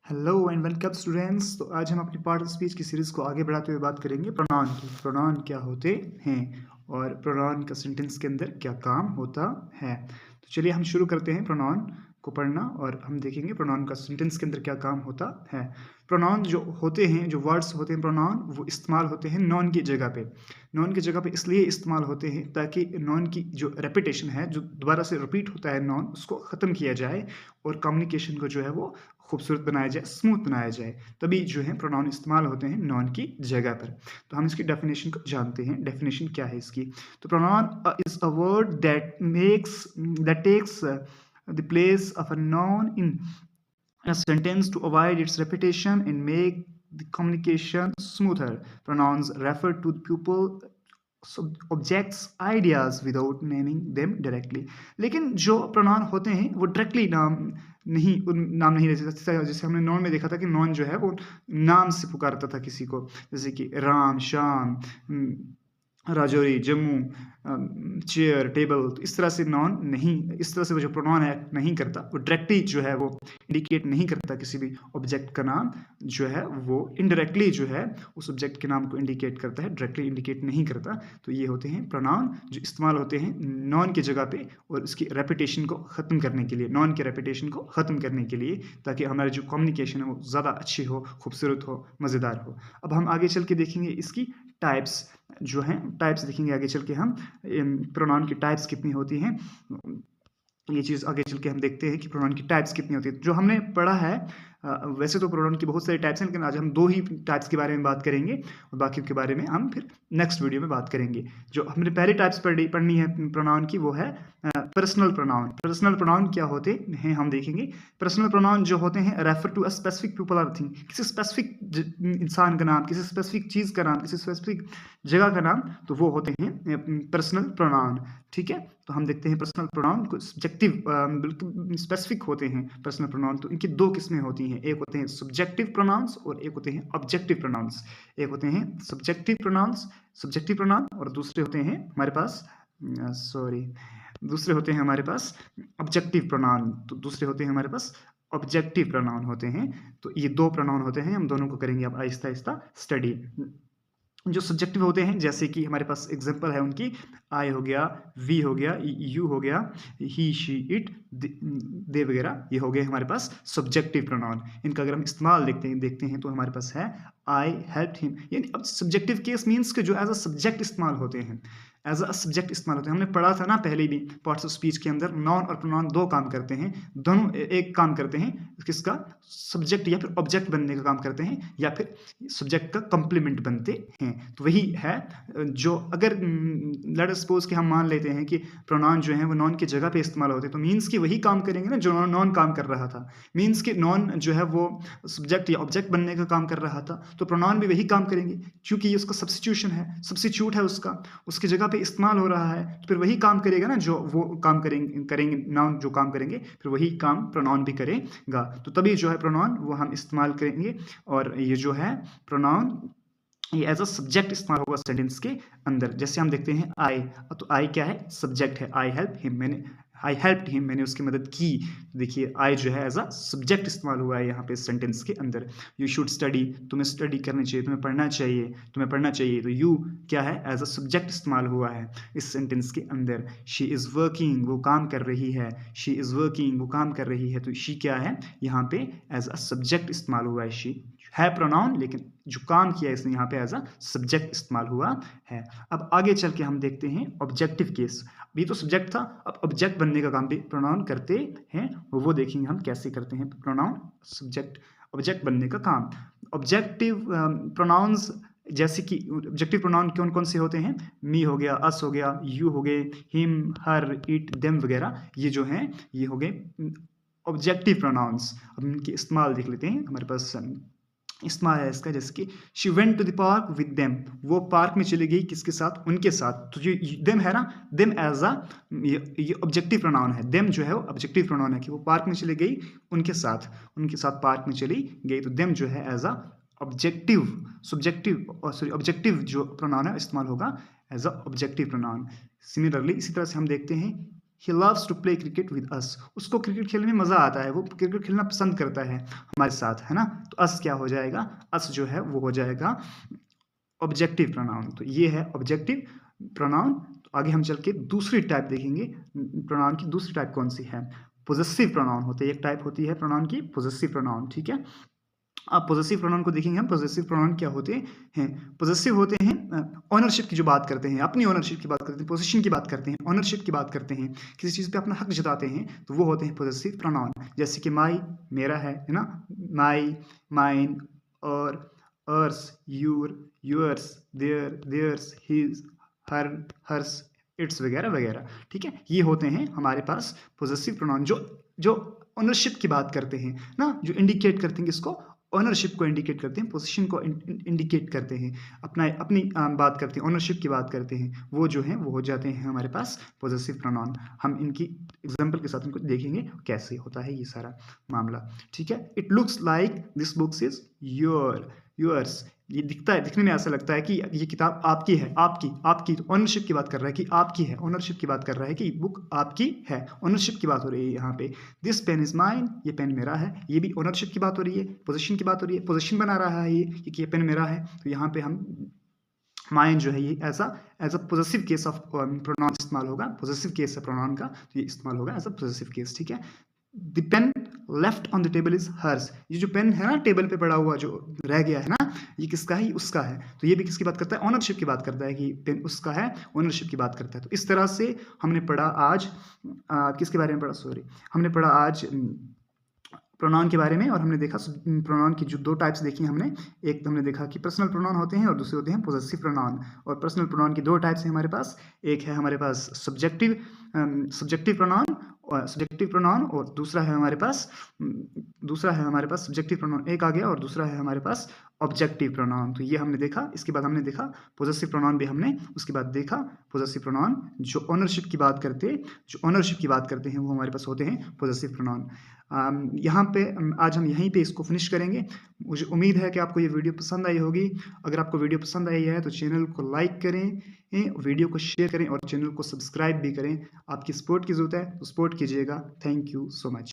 Hello and welcome students. तो आज हम अपनी पार्ट ऑफ स्पीच की सीरीज़ को आगे बढ़ाते हुए बात करेंगे प्रोनाउन की। प्रोनाउन क्या होते हैं और प्रोनाउन का सेंटेंस के अंदर क्या काम होता है। तो चलिए हम शुरू करते हैं प्रोनाउन को पढ़ना और हम देखेंगे प्रोनाउन का सेंटेंस के अंदर क्या काम होता है। प्रोनाउन जो होते हैं, जो वर्ड्स होते हैं प्रोनाउन, वो इस्तेमाल होते हैं नॉन की जगह पे। नॉन की जगह पे इसलिए इस्तेमाल होते हैं ताकि नॉन की जो रेपिटेशन है, जो दोबारा से रिपीट होता है नॉन, उसको ख़त्म किया जाए और कम्युनिकेशन को जो है वो खूबसूरत बनाया जाए, स्मूथ बनाया जाए। तभी जो है प्रोनाउन इस्तेमाल होते हैं नॉन की जगह पर। तो हम इसकी डेफिनेशन को जानते हैं। डेफिनेशन क्या है इसकी? तो pronoun is a word that takes the place of a noun in a sentence to avoid its repetition and make the communication smoother. Pronouns refer to the pupil objects ideas without naming them directly. लेकिन जो pronoun होते हैं वो directly नाम नहीं रह सकते। जैसे हमने नॉन में देखा था कि नॉन जो है वो नाम से पुकारता था किसी को, जैसे कि राम, श्याम, राजौरी, जम्मू, चेयर, टेबल। तो इस तरह से नॉन नहीं, इस तरह से वो जो प्रोनाउन है नहीं करता, वो डायरेक्टली जो है वो इंडिकेट नहीं करता किसी भी ऑब्जेक्ट का नाम जो है, वो इनडायरेक्टली जो है उस ऑब्जेक्ट के नाम को इंडिकेट करता है, डायरेक्टली इंडिकेट नहीं करता। तो ये होते हैं प्रोनाउन जो इस्तेमाल होते हैं नॉन की जगह पे और उसकी रेपिटेशन को ख़त्म करने के लिए, नॉन के रेपिटेशन को ख़त्म करने के लिए, ताकि हमारी जो कम्युनिकेशन है वो ज़्यादा अच्छी हो, खूबसूरत हो, मज़ेदार हो। अब हम आगे चल के देखेंगे इसकी टाइप्स जो हैं, टाइप्स देखेंगे आगे चल के हम प्रोनाउन की टाइप्स कितनी होती हैं। ये चीज़ आगे चल के हम देखते हैं कि प्रोनाउन की टाइप्स कितनी होती है। जो हमने पढ़ा है, वैसे तो प्रोनाउन की बहुत सारी टाइप्स हैं, लेकिन आज हम 2 ही टाइप्स के बारे में बात करेंगे और बाकी के बारे में हम फिर नेक्स्ट वीडियो में बात करेंगे। जो हमने पहली टाइप्स पढ़नी है प्रोनाउन की, वो है पर्सनल प्रोनाउन। पर्सनल प्रोनाउन क्या होते हैं हम देखेंगे। पर्सनल प्रोनाउन जो होते हैं refer to a specific people और थिंग, किसी स्पेसिफिक इंसान का नाम, किसी स्पेसिफिक चीज़ का नाम, किसी स्पेसिफिक जगह का नाम, तो वो होते हैं पर्सनल प्रोनाउन। ठीक है, तो हम देखते हैं पर्सनल प्रोनाउन को सब्जेक्टिव, बिल्कुल स्पेसिफिक होते हैं पर्सनल प्रोनाउन। तो इनकी 2 किस्में होती हैं, एक होते हैं सब्जेक्टिव प्रोनाउंस और एक होते हैं ऑब्जेक्टिव प्रोनाउंस। एक होते हैं सब्जेक्टिव प्रोनाउंस, सब्जेक्टिव प्रोनाउन, और दूसरे होते हैं हमारे पास दूसरे होते हैं हमारे पास ऑब्जेक्टिव प्रोनाउन। तो दूसरे होते हैं हमारे पास ऑब्जेक्टिव प्रोनाउन होते हैं। तो ये 2 प्रोनाउन होते हैं, हम दोनों को करेंगे अब आहिस्ता आहिस्ता स्टडी। जो सब्जेक्टिव होते हैं, जैसे कि हमारे पास एग्जांपल है उनकी, आई हो गया, वी हो गया, यू हो गया, ही, शी, इट, दे वगैरह, ये हो गए हमारे पास सब्जेक्टिव प्रोनाउन। इनका अगर हम इस्तेमाल देखते हैं तो हमारे पास है आई हेल्प्ड हिम। यानी अब सब्जेक्टिव केस मीन्स के जो एज अ सब्जेक्ट इस्तेमाल होते हैं, एज अ सब्जेक्ट इस्तेमाल होते हैं। हमने पढ़ा था ना पहले भी पार्ट्स ऑफ स्पीच के अंदर, नॉन और प्रोनाउन 2 काम करते हैं, दोनों एक काम करते हैं, किसका? सब्जेक्ट या फिर ऑब्जेक्ट बनने का काम करते हैं, या फिर सब्जेक्ट का कंप्लीमेंट बनते हैं। तो वही है जो, अगर लेट अस सपोज कि हम मान लेते हैं कि प्रोनाउन जो है वो नॉन की जगह पे इस्तेमाल होते हैं, तो मीन्स कि वही काम करेंगे ना जो नॉन काम कर रहा था। मीन्स कि नॉन जो है वो सब्जेक्ट या ऑब्जेक्ट बनने का काम कर रहा था, तो प्रोनाउन भी वही काम करेंगे, क्योंकि ये उसका सब्स्टिट्यूशन है, सब्स्टिट्यूट है उसका, उसकी जगह पे इस्तेमाल हो रहा है, तो फिर वही काम करेगा ना जो वो काम करेंगे नाउन जो काम करेंगे, फिर वही काम प्रोनाउन भी करेगा। तो तभी जो है प्रोनाउन वो हम इस्तेमाल करेंगे। और ये जो है प्रोनाउन, ये एज अ सब्जेक्ट इस्तेमाल होगा सेंटेंस के अंदर। जैसे हम देखते हैं आई, तो आई क्या है? सब्जेक्ट है। I help him, I helped him, मैंने उसकी मदद की। देखिए आई जो है एज अ सब्जेक्ट इस्तेमाल हुआ है यहाँ पे सेंटेंस के अंदर। यू शुड स्टडी, तुम्हें स्टडी करनी चाहिए, तुम्हें पढ़ना चाहिए, तुम्हें पढ़ना चाहिए। तो यू क्या है? एज अ सब्जेक्ट इस्तेमाल हुआ है इस सेंटेंस के अंदर। शी इज़ वर्किंग, वो काम कर रही है। शी इज़ वर्किंग, वो काम कर रही है। तो शी क्या है? यहाँ पे एज अ सब्जेक्ट इस्तेमाल हुआ है। शी है प्रोनाउन, लेकिन जो काम किया है इसने यहाँ पे एज अ सब्जेक्ट इस्तेमाल हुआ है। अब आगे चल के हम देखते हैं ऑब्जेक्टिव केस। अभी तो सब्जेक्ट था, अब ऑब्जेक्ट बनने का काम भी प्रोनाउन करते हैं, वो देखेंगे हम कैसे करते हैं प्रोनाउन सब्जेक्ट ऑब्जेक्ट बनने का काम। ऑब्जेक्टिव प्रोनाउंस, जैसे कि ऑब्जेक्टिव प्रोनाउन कौन कौन से होते हैं? मी हो गया, अस हो गया, यू हो गए, हिम, हर, इट, देम वगैरह, ये जो हैं ये हो गए ऑब्जेक्टिव प्रोनाउंस। अब इनके इस्तेमाल देख लेते हैं। हमारे पास इस्तेमाल है इसका, जैसे कि she went to the park with them, वो पार्क में चली गई किसके साथ? उनके साथ। तो ये देम है ना, देम एज अ, ये ऑब्जेक्टिव प्रोनाउन है। देम जो है वो ऑब्जेक्टिव प्रोनाउन है कि वो पार्क में चली गई उनके साथ पार्क में चली गई। तो देम जो है एज अ ऑब्जेक्टिव, ऑब्जेक्टिव जो प्रोनाउन है इस्तेमाल होगा as a objective pronoun. Similarly इसी तरह से हम देखते हैं he loves to play cricket with us. उसको क्रिकेट खेलने में मज़ा आता है, वो क्रिकेट खेलना पसंद करता है हमारे साथ, है ना। तो अस क्या हो जाएगा, अस जो है वो हो जाएगा ऑब्जेक्टिव प्रोनाउन। तो ये है ऑब्जेक्टिव प्रोनाउन। तो आगे हम चल के दूसरी टाइप देखेंगे, प्रोनाउन की दूसरी टाइप कौन सी है। पोजेसिव प्रोनाउन होते हैं, एक टाइप होती है प्रोनाउन की पोजेसिव प्रोनाउन, ठीक है। अब पोजेसिव प्रोनाउन को देखेंगे हम। पोजेसिव प्रोनाउन क्या होते हैं, पोजेसिव होते हैं ओनरशिप की जो बात करते हैं, अपनी ओनरशिप की बात करते हैं, पोजीशन की बात करते हैं, ओनरशिप की बात करते हैं, किसी चीज़ पे अपना हक जताते हैं, तो वो होते हैं पोजेसिव प्रोनाउन। जैसे कि माई मेरा है ना, माई, माइन, और ours, your, yours, their, theirs, his, her, hers, its वगैरह वगैरह, ठीक है। ये होते हैं हमारे पास पोजेसिव प्रोनाउन जो जो ओनरशिप की बात करते हैं ना, जो इंडिकेट करते हैं किसको, ओनरशिप को इंडिकेट करते हैं, पोजीशन को इंडिकेट करते हैं, अपना अपनी बात करते हैं, ओनरशिप की बात करते हैं, वो जो है वो हो जाते हैं हमारे पास पोजेसिव प्रोनाउन। हम इनकी एग्जांपल के साथ इनको देखेंगे कैसे होता है ये सारा मामला, ठीक है। It looks like this books is your, yours. ये दिखता है, दिखने में ऐसा लगता है कि ये किताब आपकी है, आपकी, आपकी ओनरशिप की बात कर रहा है कि आपकी है, ओनरशिप की बात कर रहा है कि बुक आपकी है, ओनरशिप की बात हो रही है यहाँ पे। दिस पेन इज माइन, ये पेन मेरा है, ये भी ओनरशिप की बात हो रही है, पोजीशन की बात हो रही है, पोजीशन बना रहा है ये कि ये पेन मेरा है। तो यहाँ पे हम माइन जो है ये as a possessive case of pronoun इस्तेमाल होगा, पोजेसिव केस है प्रोनाउन का, तो ये इस्तेमाल होगा एज अ पोजेसिव केस, ठीक है। The pen left on the table is hers. ये जो पेन है ना टेबल पे पड़ा हुआ जो रह गया है ना, ये किसका है, उसका है। तो ये भी किसकी बात करता है, ओनरशिप की बात करता है कि पेन उसका है, ओनरशिप की बात करता है। तो इस तरह से हमने पढ़ा आज किसके बारे में पढ़ा, सॉरी, हमने पढ़ा आज प्रोनाउन के बारे में, और हमने देखा प्रोनाउन की जो दो टाइप्स देखी हमने। एक हमने देखा कि पर्सनल प्रोनाउन होते हैं और दूसरे होते हैं पोजेसिव प्रोनाउन। और पर्सनल प्रोनाउन की दो टाइप्स हैं हमारे पास, एक है हमारे पास सब्जेक्टिव प्रोनाउन, और सब्जेक्टिव प्रोनाउन, और दूसरा है हमारे पास सब्जेक्टिव प्रोनाउन एक आ गया, और दूसरा है हमारे पास ऑब्जेक्टिव प्रोनाउन। तो ये हमने देखा। इसके बाद हमने देखा पोजेसिव प्रोनाउन भी हमने उसके बाद देखा। पोजेसिव प्रोनाउन जो ओनरशिप की बात करते हैं वो हमारे पास होते हैं पोजेसिव प्रोनाउन। यहाँ पे आज हम यहीं पे इसको फिनिश करेंगे। मुझे उम्मीद है कि आपको ये वीडियो पसंद आई होगी। अगर आपको वीडियो पसंद आई है तो चैनल को लाइक करें, वीडियो को शेयर करें और चैनल को सब्सक्राइब भी करें। आपकी सपोर्ट की ज़रूरत है तो सपोर्ट कीजिएगा। Thank you so much.